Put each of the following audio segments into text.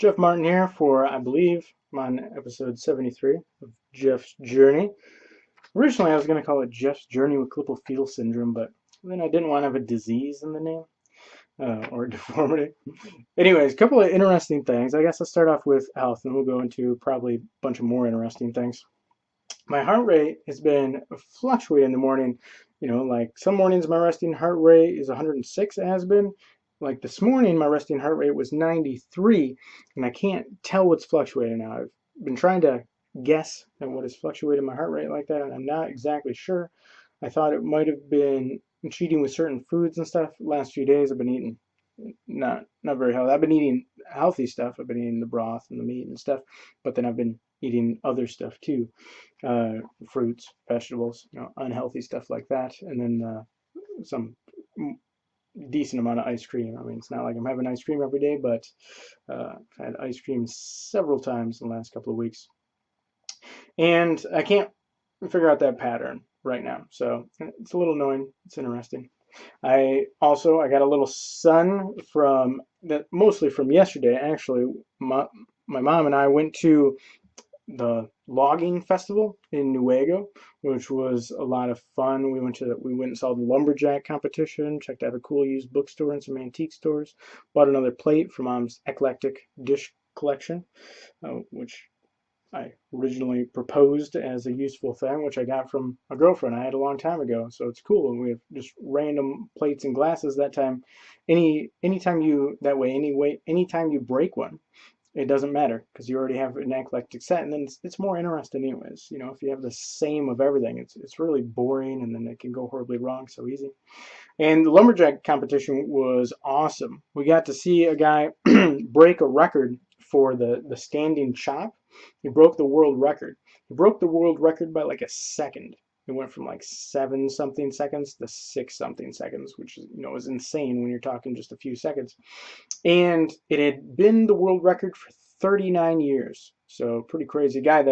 Jeff Martin here for, I believe, I'm on episode 73 of Jeff's Journey. Originally, I was going to call it Jeff's Journey with Klippel Fetal Syndrome, but then I didn't want to have a disease in the name or a deformity. Anyways, a couple of interesting things. I guess I'll start off with health, and we'll go into probably a bunch of more interesting things. My heart rate has been fluctuating in the morning. Like some mornings my resting heart rate is 106, it has been. Like this morning, my resting heart rate was 93, and I can't tell what's fluctuating now. I've been trying to guess at what is fluctuating my heart rate like that, and I'm not exactly sure. I thought it might have been cheating with certain foods and stuff. The last few days I've been eating not very healthy. I've been eating healthy stuff. I've been eating the broth and the meat and stuff, but then I've been eating other stuff too, fruits, vegetables, unhealthy stuff like that, and then some decent amount of ice cream. I mean, it's not like I'm having ice cream every day, but I've had ice cream several times in the last couple of weeks, and I can't figure out that pattern right now. So it's a little annoying. It's interesting. I got a little sun from that, mostly from yesterday. Actually, my mom and I went to the logging festival in Nuevo, which was a lot of fun. We went and saw the Lumberjack Competition, checked out a cool used bookstore and some antique stores, bought another plate for Mom's eclectic dish collection, which I originally proposed as a useful thing, which I got from a girlfriend I had a long time ago. So it's cool. We have just random plates and glasses that time. Anytime you break one, it doesn't matter because you already have an eclectic set, and then it's more interesting anyways. If you have the same of everything, it's really boring, and then it can go horribly wrong so easy. And the Lumberjack competition was awesome. We got to see a guy break a record for the standing chop. He broke the world record. He broke the world record by like a second. It went from like 7-something seconds to 6-something seconds, which is insane when you're talking just a few seconds. And it had been the world record for 39 years. So pretty crazy guy.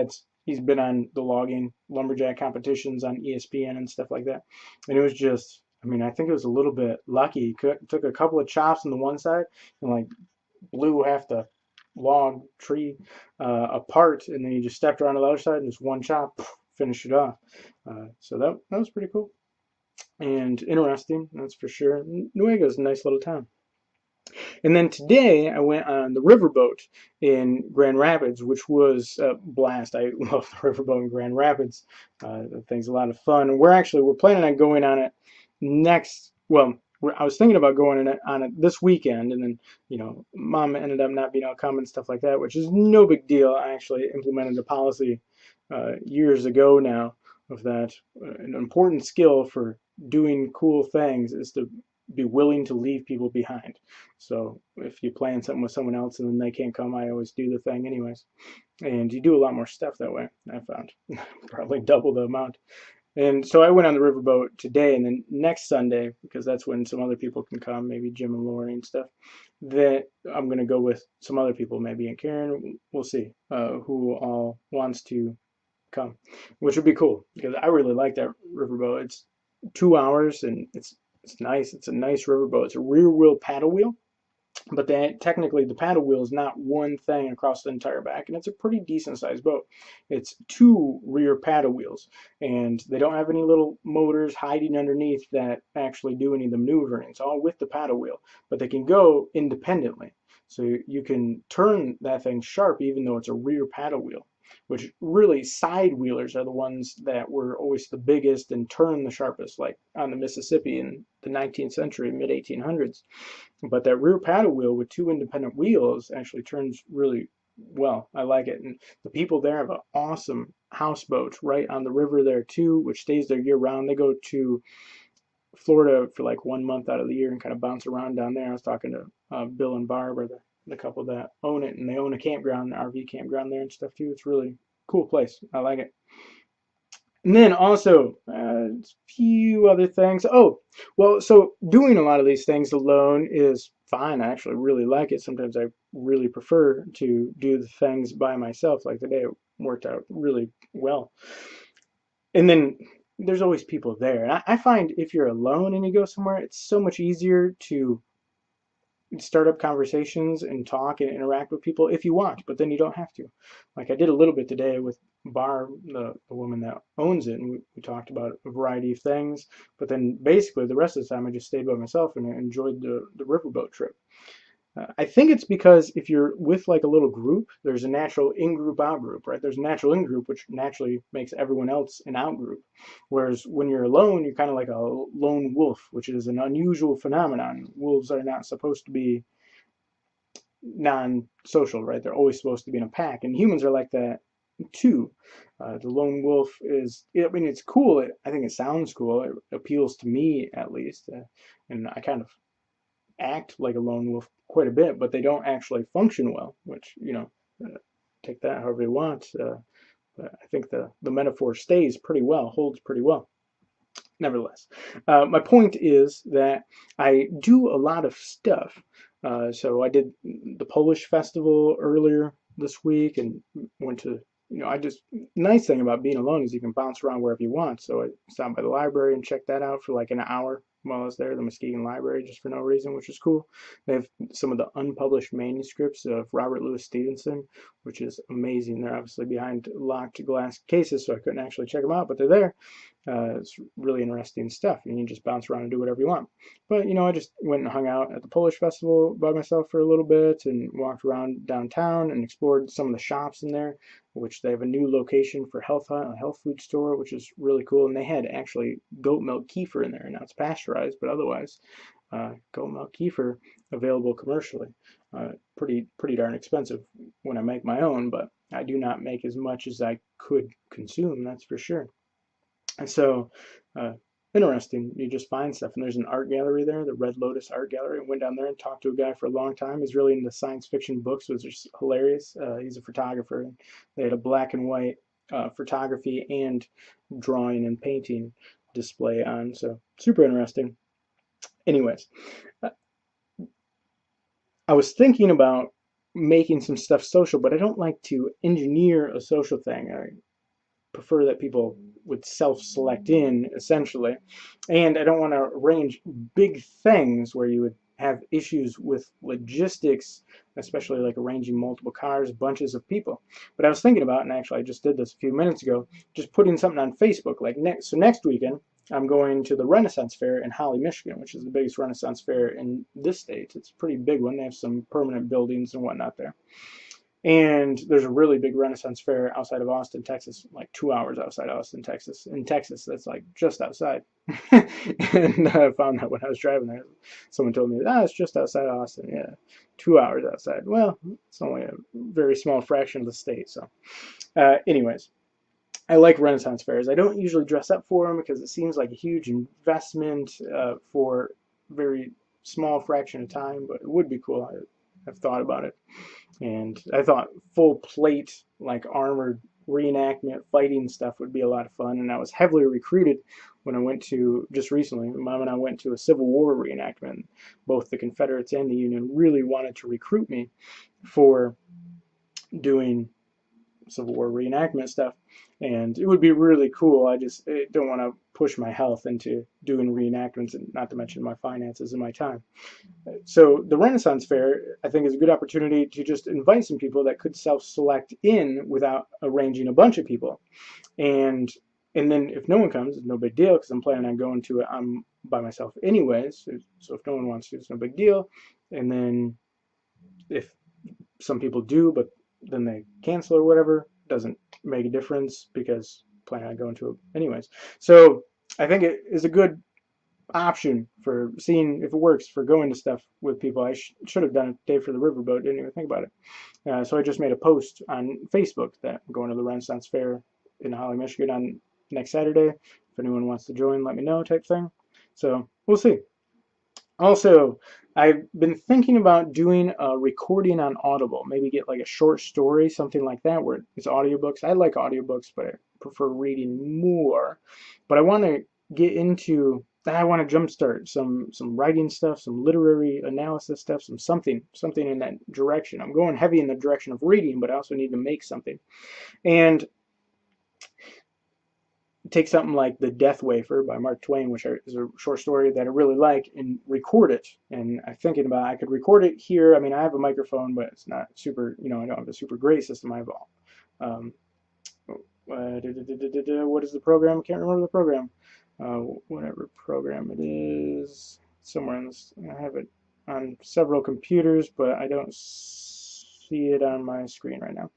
He's been on the logging lumberjack competitions on ESPN and stuff like that. And it was just, I think it was a little bit lucky. He took a couple of chops on the one side and like blew half the log tree apart, and then he just stepped around to the other side and just one chop, finished it off. So that was pretty cool and interesting, that's for sure. Nuevo's a nice little town. And then today I went on the Riverboat in Grand Rapids, which was a blast. I love the Riverboat in Grand Rapids. The thing's a lot of fun. We're planning on going on it next. Well, I was thinking about going on it this weekend, and then Mom ended up not being able to come and stuff like that, which is no big deal. I actually implemented a policy years ago now of that. An important skill for doing cool things is to be willing to leave people behind. So if you plan something with someone else and then they can't come, I always do the thing anyways. And you do a lot more stuff that way, I found. Probably double the amount. And so I went on the Riverboat today, and then next Sunday, because that's when some other people can come, maybe Jim and Lori and stuff, that I'm going to go with some other people, maybe, and Karen. We'll see who all wants to come, which would be cool, because I really like that Riverboat. It's 2 hours, and it's nice. It's a nice riverboat. It's a rear wheel paddle wheel, but technically the paddle wheel is not one thing across the entire back, and it's a pretty decent sized boat. It's 2 rear paddle wheels, and they don't have any little motors hiding underneath that actually do any of the maneuvering. It's all with the paddle wheel, but they can go independently. So you can turn that thing sharp even though it's a rear paddle wheel, which really side wheelers are the ones that were always the biggest and turn the sharpest, like on the Mississippi in the 19th century, mid 1800s. But that rear paddle wheel with 2 independent wheels actually turns really well. I like it. And the people there have an awesome houseboat right on the river there too, which stays there year round. They go to Florida for like 1 month out of the year and kind of bounce around down there. I was talking to Bill and Barb, or the couple that own it, and they own a campground, an RV campground there and stuff too. It's really cool place. I like it. And then also a few other things. Oh, well, so doing a lot of these things alone is fine. I actually really like it. Sometimes I really prefer to do the things by myself. Like today, it worked out really well. And then there's always people there. And I find if you're alone and you go somewhere, it's so much easier to start up conversations and talk and interact with people if you want, but then you don't have to. Like I did a little bit today with Barb, the woman that owns it, and we talked about a variety of things, but then basically the rest of the time I just stayed by myself and enjoyed the riverboat trip. I think it's because if you're with like a little group, there's a natural in-group, out-group, right? There's a natural in-group, which naturally makes everyone else an out-group. Whereas when you're alone, you're kind of like a lone wolf, which is an unusual phenomenon. Wolves are not supposed to be non-social, right? They're always supposed to be in a pack, and humans are like that too. The lone wolf is, I mean, it's cool. I think it sounds cool. It appeals to me at least, and I kind of act like a lone wolf quite a bit, but they don't actually function well, which, take that however you want. But I think the metaphor stays pretty well, holds pretty well. Nevertheless, my point is that I do a lot of stuff. So I did the Polish festival earlier this week and went to, nice thing about being alone is you can bounce around wherever you want. So I stopped by the library and checked that out for like an hour while I was there, the Muskegon Library, just for no reason, which is cool. They have some of the unpublished manuscripts of Robert Louis Stevenson, which is amazing. They're obviously behind locked glass cases, so I couldn't actually check them out, but they're there. It's really interesting stuff, and you can just bounce around and do whatever you want. But, I just went and hung out at the Polish festival by myself for a little bit and walked around downtown and explored some of the shops in there, which they have a new location for Health Hut, a health food store, which is really cool. And they had actually goat milk kefir in there. Now it's pasteurized, but otherwise, goat milk kefir available commercially. Pretty darn expensive when I make my own, but I do not make as much as I could consume, that's for sure. And so, interesting, you just find stuff. And there's an art gallery there, the Red Lotus Art Gallery. I went down there and talked to a guy for a long time. He's really into science fiction books, which is hilarious. He's a photographer. And they had a black and white photography and drawing and painting display on. So super interesting. Anyways, I was thinking about making some stuff social, but I don't like to engineer a social thing. I prefer that people would self-select in, essentially. And I don't want to arrange big things where you would have issues with logistics, especially like arranging multiple cars, bunches of people. But I was thinking about, and actually I just did this a few minutes ago, just putting something on Facebook. Like next weekend, I'm going to the Renaissance Fair in Holly, Michigan, which is the biggest Renaissance Fair in this state. It's a pretty big one. They have some permanent buildings and whatnot there. And there's a really big Renaissance Fair outside of Austin, Texas, like 2 hours outside Austin, Texas. In Texas, that's like just outside. And I found that when I was driving there. Someone told me, it's just outside Austin. Yeah, 2 hours outside. Well, it's only a very small fraction of the state. So anyways, I like Renaissance fairs. I don't usually dress up for them because it seems like a huge investment for a very small fraction of time, but it would be cool. I've thought about it. And I thought full plate, like armored reenactment fighting stuff would be a lot of fun. And I was heavily recruited when I went to, just recently, Mom and I went to a Civil War reenactment. Both the Confederates and the Union really wanted to recruit me for doing Civil War reenactment stuff. And it would be really cool. I don't want to push my health into doing reenactments, and not to mention my finances and my time. So the Renaissance Fair, I think, is a good opportunity to just invite some people that could self-select in without arranging a bunch of people. And then if no one comes, it's no big deal, because I'm planning on going to it. I'm by myself anyways, so if no one wants to, it's no big deal. And then if some people do, but then they cancel or whatever, doesn't make a difference because I'm planning on going to it anyways. So I think it is a good option for seeing if it works for going to stuff with people. I should have done it today for the Riverboat, didn't even think about it. So I just made a post on Facebook that I'm going to the Renaissance Fair in Holly, Michigan on next Saturday. If anyone wants to join, let me know, type thing. So we'll see. Also, I've been thinking about doing a recording on Audible. Maybe get like a short story, something like that, where it's audiobooks. I like audiobooks, but I prefer reading more. But I want to get into, I want to jumpstart some writing stuff, some literary analysis stuff, something in that direction. I'm going heavy in the direction of reading, but I also need to make something. And take something like The Death Wafer by Mark Twain, which is a short story that I really like, and record it. And I'm thinking about I could record it here. I mean, I have a microphone, but it's not super, I don't have a super great system. I have um, what is the program? I can't remember the program. Whatever program it is, somewhere in this. I have it on several computers, but I don't see it on my screen right now.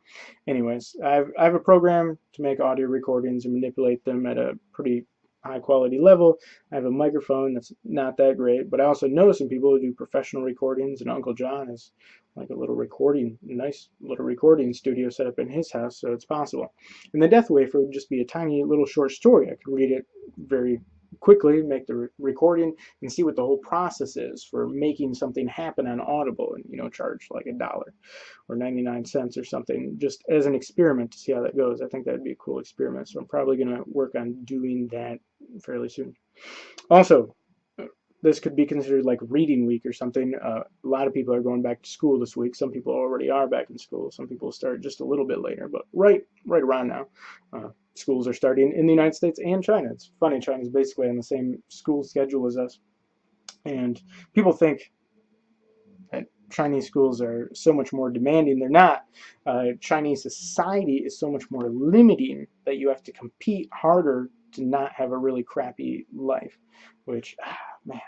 Anyways, I have a program to make audio recordings and manipulate them at a pretty high quality level. I have a microphone that's not that great, but I also know some people who do professional recordings, and Uncle John is like a nice little recording studio set up in his house, so it's possible. And The Death Wafer would just be a tiny little short story. I could read it very quickly, make the recording, and see what the whole process is for making something happen on Audible, and charge like $1 or 99 cents or something, just as an experiment to see how that goes. I think that'd be a cool experiment, so I'm probably going to work on doing that fairly soon. Also, this could be considered like reading week or something. A lot of people are going back to school this week. Some people already are back in school. Some people start just a little bit later, but right around now. Schools are starting in the United States and China. It's funny, China's basically on the same school schedule as us. And people think that Chinese schools are so much more demanding. They're not. Chinese society is so much more limiting that you have to compete harder to not have a really crappy life, which, man.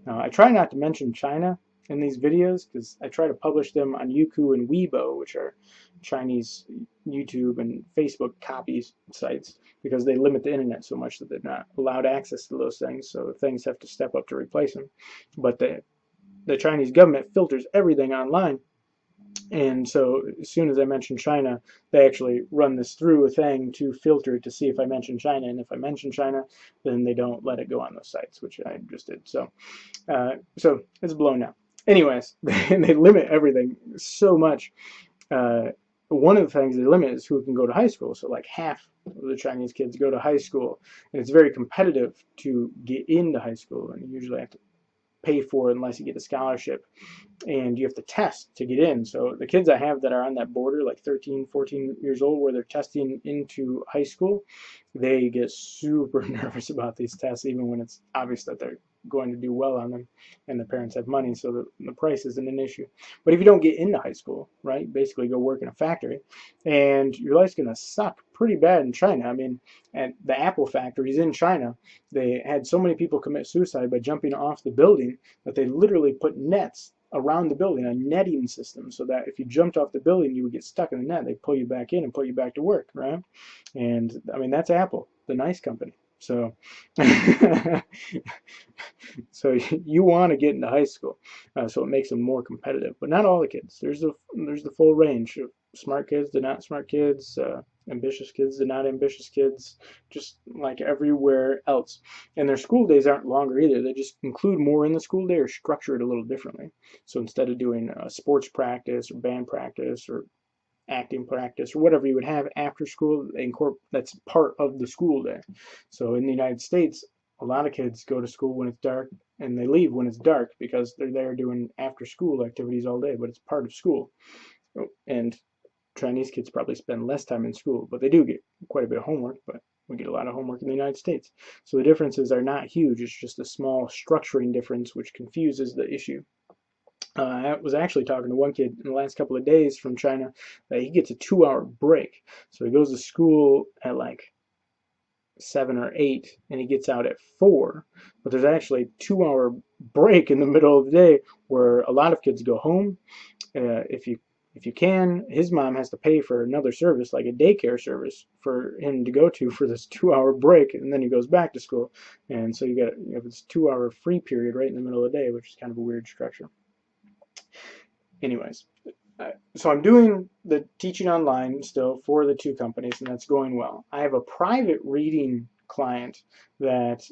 Now, I try not to mention China in these videos because I try to publish them on Youku and Weibo, which are Chinese YouTube and Facebook copies sites, because they limit the internet so much that they're not allowed access to those things, so things have to step up to replace them. But the Chinese government filters everything online, and so as soon as I mention China, they actually run this through a thing to filter to see if I mention China, and if I mention China, then they don't let it go on those sites, which I just did. So it's blown now. Anyways, they limit everything so much. One of the things they limit is who can go to high school. So like half of the Chinese kids go to high school, and it's very competitive to get into high school, and you usually have to pay for it unless you get a scholarship, and you have to test to get in. So the kids I have that are on that border, like 13, 14 years old, where they're testing into high school, they get super nervous about these tests, even when it's obvious that they're going to do well on them and the parents have money, so the price isn't an issue. But if you don't get into high school, right, basically go work in a factory, and your life's going to suck pretty bad in China. I mean, at the Apple factories in China, they had so many people commit suicide by jumping off the building that they literally put nets around the building, a netting system, so that if you jumped off the building, you would get stuck in the net. They pull you back in and put you back to work, right? And I mean, that's Apple, the nice company. So, so you want to get into high school, so it makes them more competitive. But not all the kids. There's the full range of smart kids to not smart kids, ambitious kids to not ambitious kids, just like everywhere else. And their school days aren't longer either. They just include more in the school day or structure it a little differently. So instead of doing sports practice or band practice or acting practice or whatever you would have after school, that's part of the school day. So in the United States, a lot of kids go to school when it's dark and they leave when it's dark because they're there doing after school activities all day, but it's part of school. And Chinese kids probably spend less time in school, but they do get quite a bit of homework, but we get a lot of homework in the United States. So the differences are not huge. It's just a small structuring difference which confuses the issue. I was actually talking to one kid in the last couple of days from China that he gets a 2-hour break. So he goes to school at like 7 or 8 and he gets out at 4. But there's actually a 2-hour break in the middle of the day where a lot of kids go home. If you can, his mom has to pay for another service, like a daycare service, for him to go to for this 2-hour break, and then he goes back to school. And so you have this 2-hour free period right in the middle of the day, which is kind of a weird structure. Anyways, so I'm doing the teaching online still for the 2 companies, and that's going well. I have a private reading client, that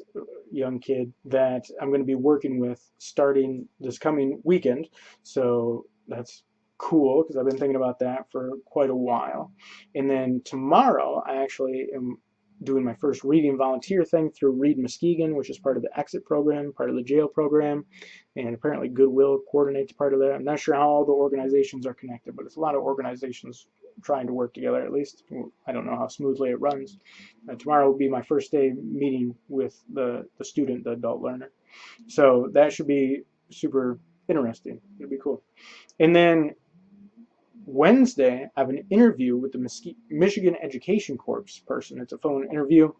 young kid that I'm going to be working with starting this coming weekend. So that's cool because I've been thinking about that for quite a while. And then tomorrow I actually am doing my first reading volunteer thing through Read Muskegon, which is part of the exit program, part of the jail program, and apparently Goodwill coordinates part of that. I'm not sure how all the organizations are connected, but it's a lot of organizations trying to work together, at least. I don't know how smoothly it runs. Tomorrow will be my first day meeting with the student, the adult learner. So that should be super interesting. It'll be cool. And then Wednesday, I have an interview with the Michigan Education Corps person. It's a phone interview.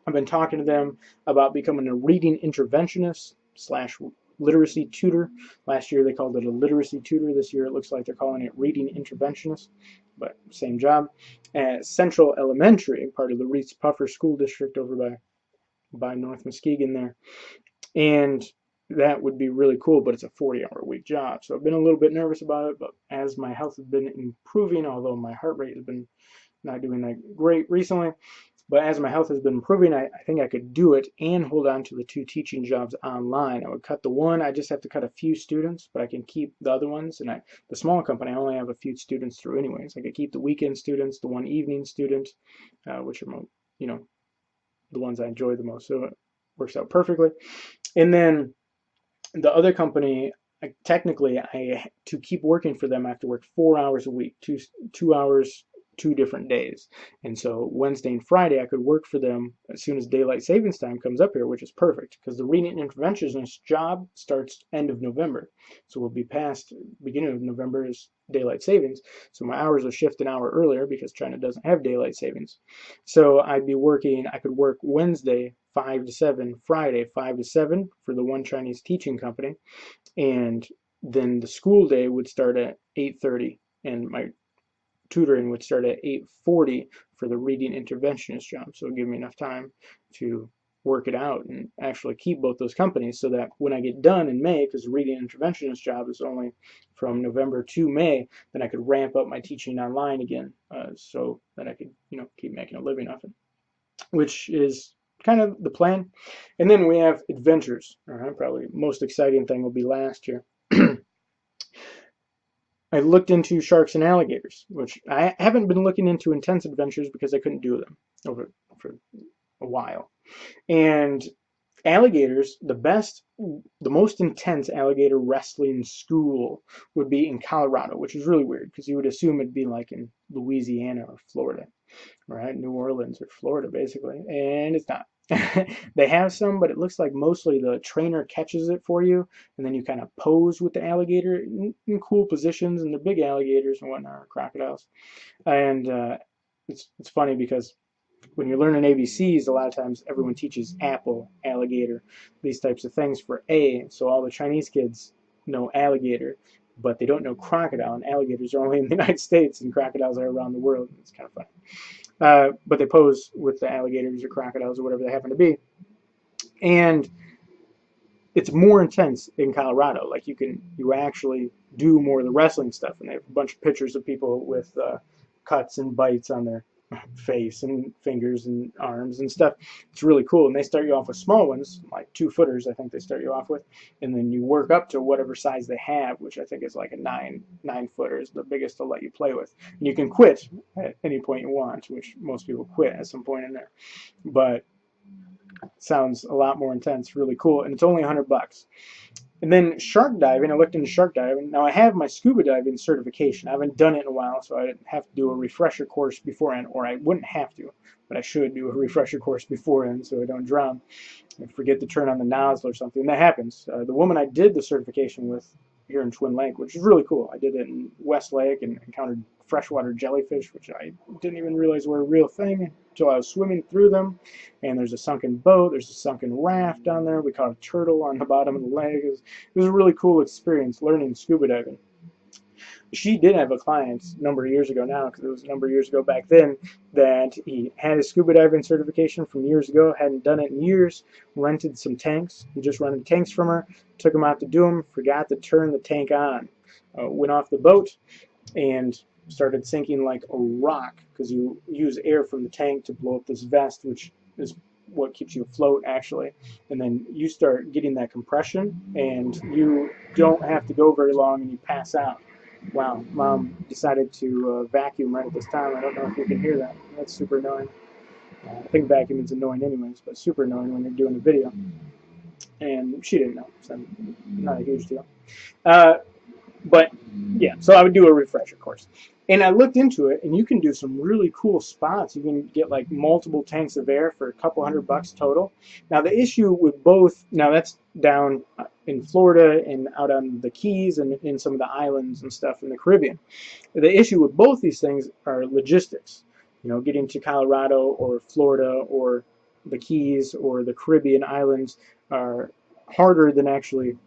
I've been talking to them about becoming a reading interventionist slash literacy tutor. Last year they called it a literacy tutor. This year it looks like they're calling it reading interventionist, but same job. At Central Elementary, part of the Reese Puffer School District over by North Muskegon there. And that would be really cool, but it's a 40-hour-a-week job. So I've been a little bit nervous about it, but as my health has been improving, although my heart rate has been not doing that great recently, but as my health has been improving, I think I could do it and hold on to the 2 teaching jobs online. I would cut the one, I just have to cut a few students, but I can keep the other ones. And the small company, I only have a few students through anyways. I could keep the weekend students, the one evening student, which are, the ones I enjoy the most. So it works out perfectly. And then the other company, technically, to keep working for them, I have to work 4 hours a week, 2 hours, 2 different days. And so Wednesday and Friday, I could work for them as soon as daylight savings time comes up here, which is perfect because the reading interventionist job starts end of November. So we'll be past beginning of November is daylight savings. So my hours will shift an hour earlier because China doesn't have daylight savings. So I could work Wednesday 5 to 7, Friday 5 to 7 for the one Chinese teaching company, and then the school day would start at 8:30, and my tutoring would start at 8:40 for the reading interventionist job. So it'll give me enough time to work it out and actually keep both those companies so that when I get done in May, because the reading interventionist job is only from November to May, then I could ramp up my teaching online again, so that I could keep making a living off it, which is kind of the plan. And then we have adventures. Probably most exciting thing will be last year. I looked into sharks and alligators, which I haven't been looking into intense adventures because I couldn't do them for a while. And alligators, the most intense alligator wrestling school would be in Colorado, which is really weird because you would assume it'd be like in Louisiana or Florida, right? New Orleans or Florida, basically, and it's not. They have some, but it looks like mostly the trainer catches it for you, and then you kind of pose with the alligator in cool positions, and the big alligators and whatnot are crocodiles. And it's funny because when you're learning ABCs, a lot of times everyone teaches apple, alligator, these types of things for A. So all the Chinese kids know alligator, but they don't know crocodile, and alligators are only in the United States, and crocodiles are around the world. It's kind of funny. But they pose with the alligators or crocodiles or whatever they happen to be. And it's more intense in Colorado. Like you actually do more of the wrestling stuff. And they have a bunch of pictures of people with cuts and bites on their face and fingers and arms and stuff. It's really cool. And they start you off with small ones, like 2-footers, I think they start you off with. And then you work up to whatever size they have, which I think is like a 9-footer is the biggest they'll let you play with. And you can quit at any point you want, which most people quit at some point in there. But it sounds a lot more intense, really cool. And it's only $100. And then shark diving, I looked into shark diving. Now I have my scuba diving certification. I haven't done it in a while, so I have to do a refresher course beforehand, or I wouldn't have to, but I should do a refresher course beforehand so I don't drown and forget to turn on the nozzle or something. And that happens. The woman I did the certification with here in Twin Lake, which is really cool. I did it in West Lake and encountered freshwater jellyfish, which I didn't even realize were a real thing until I was swimming through them. And there's a sunken boat, there's a sunken raft down there. We caught a turtle on the bottom of the lake. It was a really cool experience learning scuba diving. She did have a client a number of years ago now, because it was a number of years ago back then, that he had his scuba diving certification from years ago, hadn't done it in years, rented some tanks. He just rented tanks from her, took them out to do them, forgot to turn the tank on, went off the boat, and started sinking like a rock, because you use air from the tank to blow up this vest, which is what keeps you afloat actually. And then you start getting that compression, and you don't have to go very long and you pass out. Wow, Mom decided to vacuum right at this time. I don't know if you can hear that. That's super annoying. I think vacuuming's annoying anyways, but super annoying when you're doing a video. And she didn't know, so not a huge deal. But yeah, so I would do a refresher course. And I looked into it, and you can do some really cool spots. You can get like multiple tanks of air for a couple $100 total. Now the issue with both, now that's down in Florida and out on the Keys and in some of the islands and stuff in the Caribbean. The issue with both these things are logistics. You know, getting to Colorado or Florida or the Keys or the Caribbean islands are harder than actually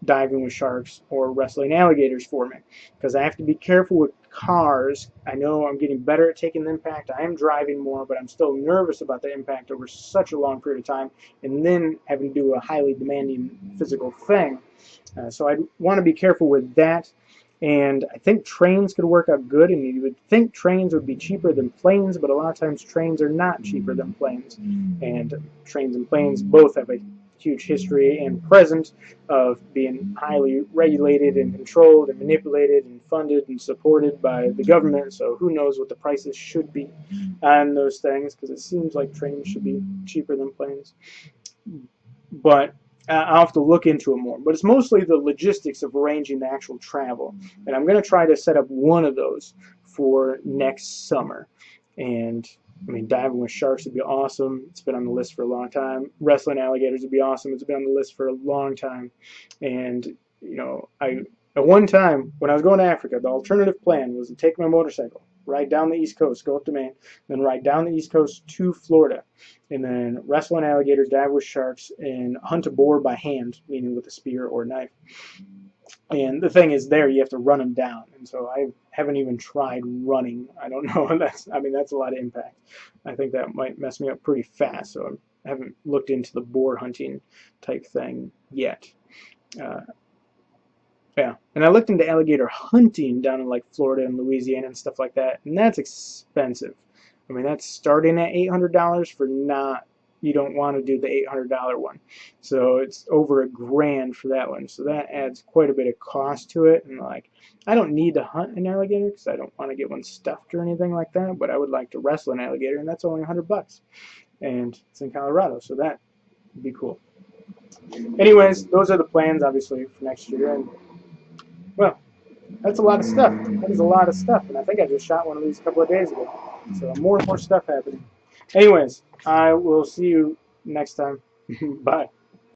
diving with sharks or wrestling alligators for me, because I have to be careful with cars. I know I'm getting better at taking the impact. I am driving more, but I'm still nervous about the impact over such a long period of time, and then having to do a highly demanding physical thing. So I want to be careful with that. And I think trains could work out good, and you would think trains would be cheaper than planes, but a lot of times trains are not cheaper than planes. And trains and planes both have a huge history and present of being highly regulated and controlled and manipulated and funded and supported by the government. So who knows what the prices should be on those things, because it seems like trains should be cheaper than planes. But I'll have to look into it more. But it's mostly the logistics of arranging the actual travel. And I'm going to try to set up one of those for next summer. And I mean, diving with sharks would be awesome. It's been on the list for a long time. Wrestling alligators would be awesome. It's been on the list for a long time. And, you know, at one time, when I was going to Africa, the alternative plan was to take my motorcycle, ride down the East Coast, go up to Maine, then ride down the East Coast to Florida, and then wrestle an alligator, dive with sharks, and hunt a boar by hand, meaning with a spear or knife. And the thing is, there you have to run them down, and so I haven't even tried running. I don't know. That's a lot of impact. I think that might mess me up pretty fast. So I haven't looked into the boar hunting type thing yet. Yeah, and I looked into alligator hunting down in like Florida and Louisiana and stuff like that, and that's expensive. I mean, that's starting at $800 for not. You don't want to do the $800 one, so it's over $1,000 for that one. So that adds quite a bit of cost to it. And like, I don't need to hunt an alligator because I don't want to get one stuffed or anything like that. But I would like to wrestle an alligator, and that's only $100, and it's in Colorado, so that would be cool. Anyways, those are the plans, obviously, for next year. And well, that's a lot of stuff. That is a lot of stuff, and I think I just shot one of these a couple of days ago. So more and more stuff happening. Anyways, I will see you next time. Bye.